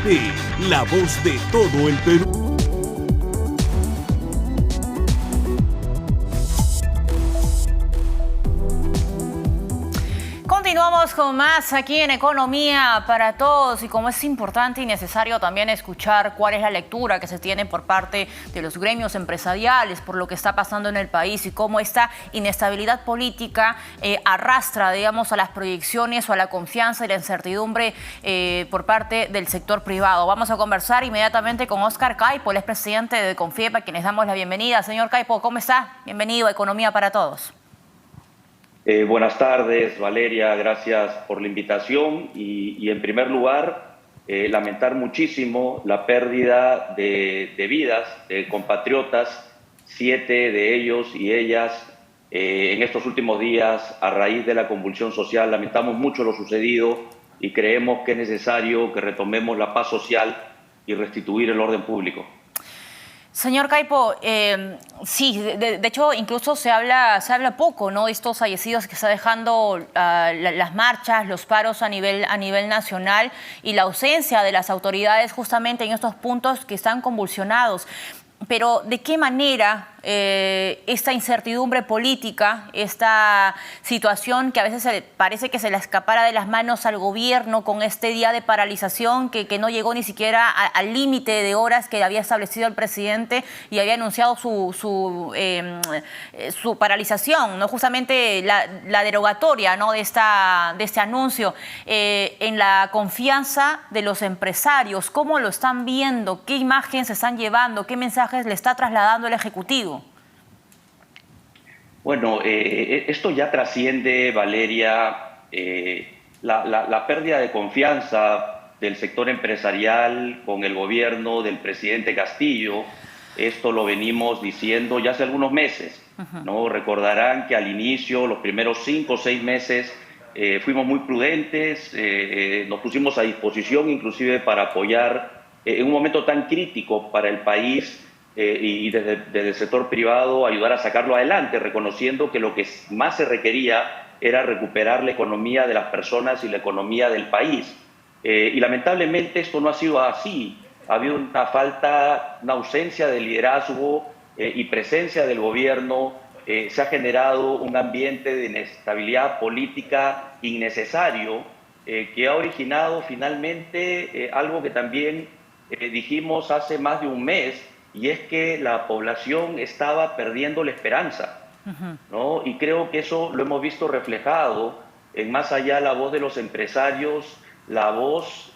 La voz de todo el Perú. Continuamos con más aquí en Economía para Todos, y como es importante y necesario también escuchar cuál es la lectura que se tiene por parte de los gremios empresariales por lo que está pasando en el país y cómo esta inestabilidad política arrastra, digamos, a las proyecciones o a la confianza y la incertidumbre por parte del sector privado. Vamos a conversar inmediatamente con Óscar Caipo, el expresidente de Confiepa, a quienes damos la bienvenida. Señor Caipo, ¿cómo está? Bienvenido a Economía para Todos. Buenas tardes, Valeria, gracias por la invitación y en primer lugar, lamentar muchísimo la pérdida de vidas de compatriotas, 7 de ellos y ellas en estos últimos días a raíz de la convulsión social. Lamentamos mucho lo sucedido y creemos que es necesario que retomemos la paz social y restituir el orden público. Señor Caipo, sí, de hecho incluso se habla poco, ¿no?, de estos fallecidos que está dejando las marchas, los paros a nivel nacional y la ausencia de las autoridades justamente en estos puntos que están convulsionados. Pero ¿de qué manera esta incertidumbre política, esta situación que a veces parece que se le escapara de las manos al gobierno con este día de paralización que no llegó ni siquiera al límite de horas que había establecido el presidente y había anunciado su paralización, ¿no?, justamente la derogatoria, ¿no?, de este anuncio, en la confianza de los empresarios? ¿Cómo lo están viendo? ¿Qué imagen se están llevando? ¿Qué mensajes le está trasladando el Ejecutivo? Bueno, esto ya trasciende, Valeria, la pérdida de confianza del sector empresarial con el gobierno del presidente Castillo. Esto lo venimos diciendo ya hace algunos meses, ¿no? Recordarán que al inicio, los primeros 5 o 6 meses, fuimos muy prudentes, nos pusimos a disposición inclusive para apoyar en un momento tan crítico para el país, y desde el sector privado ayudar a sacarlo adelante, reconociendo que lo que más se requería era recuperar la economía de las personas y la economía del país. Y lamentablemente esto no ha sido así. Ha habido una ausencia de liderazgo y presencia del gobierno. Se ha generado un ambiente de inestabilidad política innecesario que ha originado finalmente algo que también dijimos hace más de un mes, y es que la población estaba perdiendo la esperanza, ¿no? Y creo que eso lo hemos visto reflejado en más allá la voz de los empresarios, la voz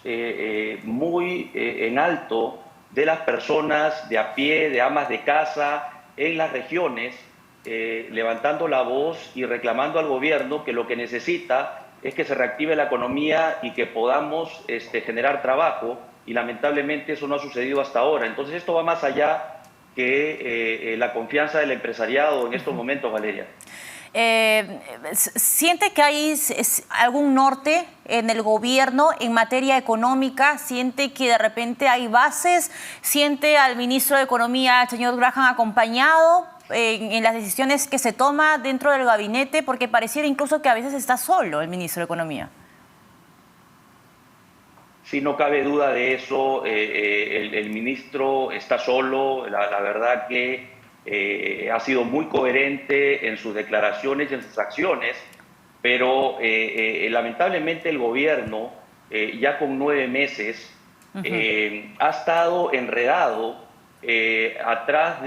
muy en alto de las personas de a pie, de amas de casa en las regiones, levantando la voz y reclamando al gobierno que lo que necesita es que se reactive la economía y que podamos generar trabajo. Y lamentablemente eso no ha sucedido hasta ahora. Entonces esto va más allá que la confianza del empresariado en estos momentos, Valeria. ¿Siente que hay algún norte en el gobierno en materia económica? ¿Siente que de repente hay bases? ¿Siente al ministro de Economía, el señor Graham, acompañado en las decisiones que se toma dentro del gabinete? Porque pareciera incluso que a veces está solo el ministro de Economía. Sí, no cabe duda de eso. El ministro está solo. La verdad que ha sido muy coherente en sus declaraciones y en sus acciones, pero lamentablemente el gobierno, ya con 9 meses, ha estado enredado atrás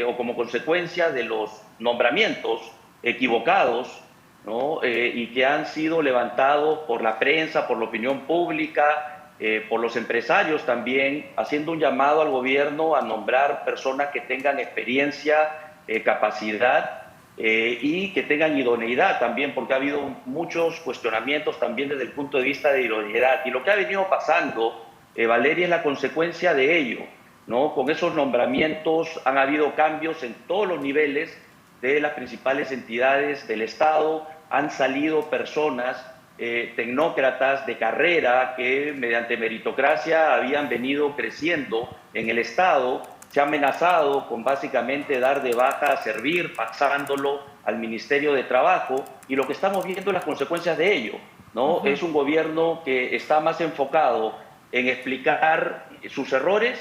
o como consecuencia de los nombramientos equivocados, ¿no? Y que han sido levantados por la prensa, por la opinión pública, por los empresarios también, haciendo un llamado al gobierno a nombrar personas que tengan experiencia, capacidad y que tengan idoneidad también, porque ha habido muchos cuestionamientos también desde el punto de vista de idoneidad. Y lo que ha venido pasando, Valeria, es la consecuencia de ello, ¿no? Con esos nombramientos han habido cambios en todos los niveles de las principales entidades del Estado. Han salido personas, tecnócratas de carrera que mediante meritocracia habían venido creciendo en el Estado. Se ha amenazado con básicamente dar de baja a Servir, pasándolo al Ministerio de Trabajo, y lo que estamos viendo es las consecuencias de ello, ¿no? Es un gobierno que está más enfocado en explicar sus errores,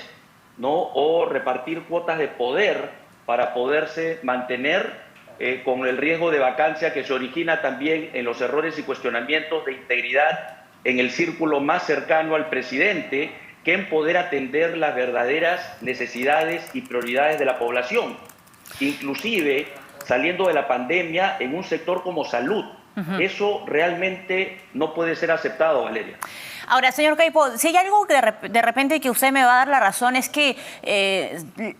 ¿no? O repartir cuotas de poder para poderse mantener con el riesgo de vacancia que se origina también en los errores y cuestionamientos de integridad en el círculo más cercano al presidente, que en poder atender las verdaderas necesidades y prioridades de la población, inclusive saliendo de la pandemia en un sector como salud. Eso realmente no puede ser aceptado, Valeria. Ahora, señor Caipo, si hay algo que de repente que usted me va a dar la razón es que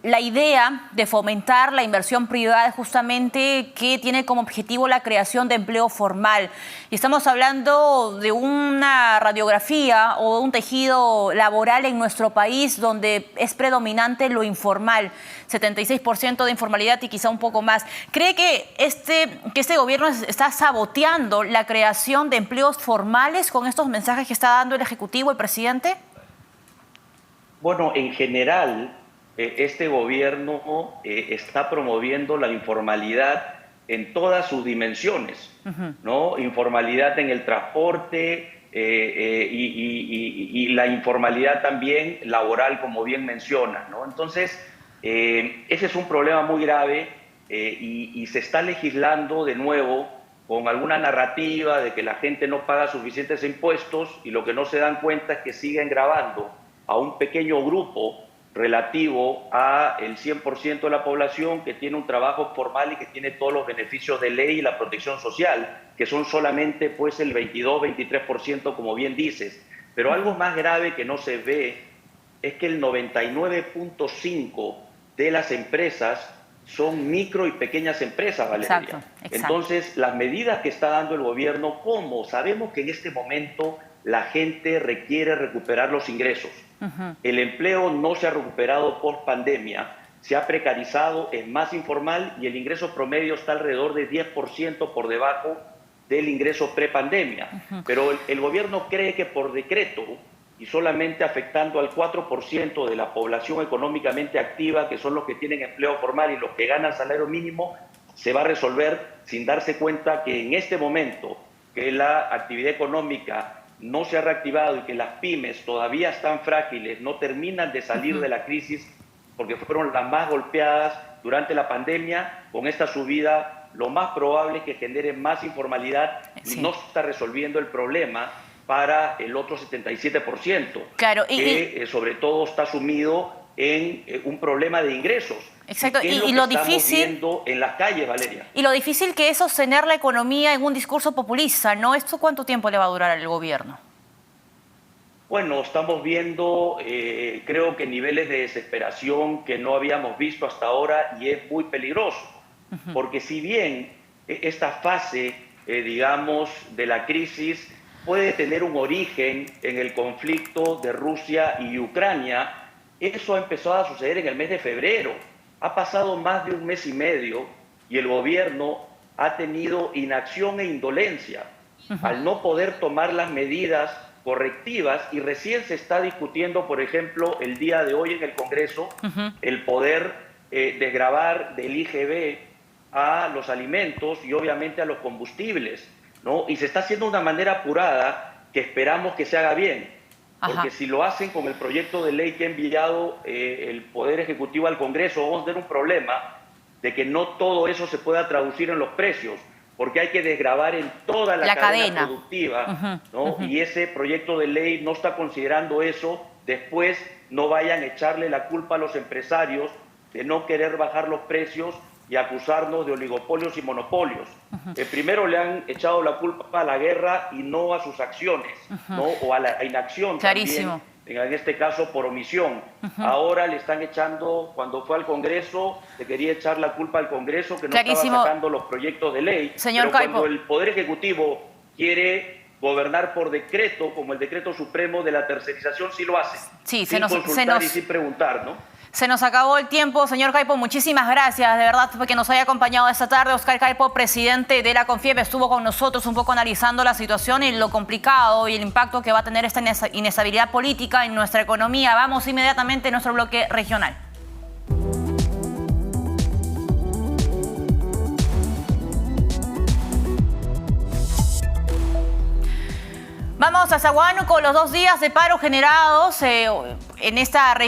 la idea de fomentar la inversión privada es justamente que tiene como objetivo la creación de empleo formal. Y estamos hablando de una radiografía o de un tejido laboral en nuestro país donde es predominante lo informal, 76% de informalidad y quizá un poco más. ¿Cree que este gobierno está saboteando la creación de empleos formales con estos mensajes que está dando el Ejecutivo, el presidente? Bueno, en general, este gobierno está promoviendo la informalidad en todas sus dimensiones, ¿no? Informalidad en el transporte y la informalidad también laboral, como bien menciona, ¿no? Entonces, ese es un problema muy grave y se está legislando de nuevo con alguna narrativa de que la gente no paga suficientes impuestos y lo que no se dan cuenta es que siguen gravando a un pequeño grupo relativo a el 100% de la población que tiene un trabajo formal y que tiene todos los beneficios de ley y la protección social, que son solamente pues el 22-23%, como bien dices. Pero algo más grave que no se ve es que el 99.5% de las empresas son micro y pequeñas empresas, Valeria. Exacto. Entonces, las medidas que está dando el gobierno, ¿cómo? Sabemos que en este momento la gente requiere recuperar los ingresos. El empleo no se ha recuperado post pandemia, se ha precarizado, es más informal y el ingreso promedio está alrededor de 10% por debajo del ingreso prepandemia. Pero el gobierno cree que por decreto y solamente afectando al 4% de la población económicamente activa, que son los que tienen empleo formal y los que ganan salario mínimo, se va a resolver sin darse cuenta que en este momento que la actividad económica no se ha reactivado y que las pymes todavía están frágiles, no terminan de salir de la crisis porque fueron las más golpeadas durante la pandemia, con esta subida lo más probable es que genere más informalidad y no se está resolviendo el problema para el otro 77%, claro, que sobre todo está sumido en un problema de ingresos. Exacto, y lo difícil viendo en las calles, Valeria. Y lo difícil que es sostener la economía en un discurso populista, ¿no? ¿Esto cuánto tiempo le va a durar al gobierno? Bueno, estamos viendo, creo que niveles de desesperación que no habíamos visto hasta ahora y es muy peligroso, porque si bien esta fase, digamos, de la crisis puede tener un origen en el conflicto de Rusia y Ucrania, eso ha empezado a suceder en el mes de febrero. Ha pasado más de un mes y medio y el gobierno ha tenido inacción e indolencia al no poder tomar las medidas correctivas y recién se está discutiendo, por ejemplo, el día de hoy en el Congreso, el poder desgravar del IGB a los alimentos y obviamente a los combustibles, ¿no? Y se está haciendo de una manera apurada que esperamos que se haga bien, porque si lo hacen con el proyecto de ley que ha enviado el Poder Ejecutivo al Congreso, vamos a tener un problema de que no todo eso se pueda traducir en los precios, porque hay que desgravar en toda la cadena productiva, ¿no? Y ese proyecto de ley no está considerando eso. Después no vayan a echarle la culpa a los empresarios de no querer bajar los precios y acusarnos de oligopolios y monopolios. Primero le han echado la culpa a la guerra y no a sus acciones, ¿no? O a la inacción también, en este caso por omisión. Ahora le están echando, cuando fue al Congreso, le quería echar la culpa al Congreso que no estaba sacando los proyectos de ley. Señor Pero Caipo, cuando el Poder Ejecutivo quiere gobernar por decreto, como el decreto supremo de la tercerización, sí lo hace. Sí, sin consultar y sin preguntar, ¿no? Se nos acabó el tiempo, señor Caipo. Muchísimas gracias, de verdad, porque nos haya acompañado esta tarde. Oscar Caipo, presidente de la CONFIEP, estuvo con nosotros un poco analizando la situación y lo complicado y el impacto que va a tener esta inestabilidad política en nuestra economía. Vamos inmediatamente a nuestro bloque regional. Vamos a Zaguán con los 2 días de paro generados en esta región.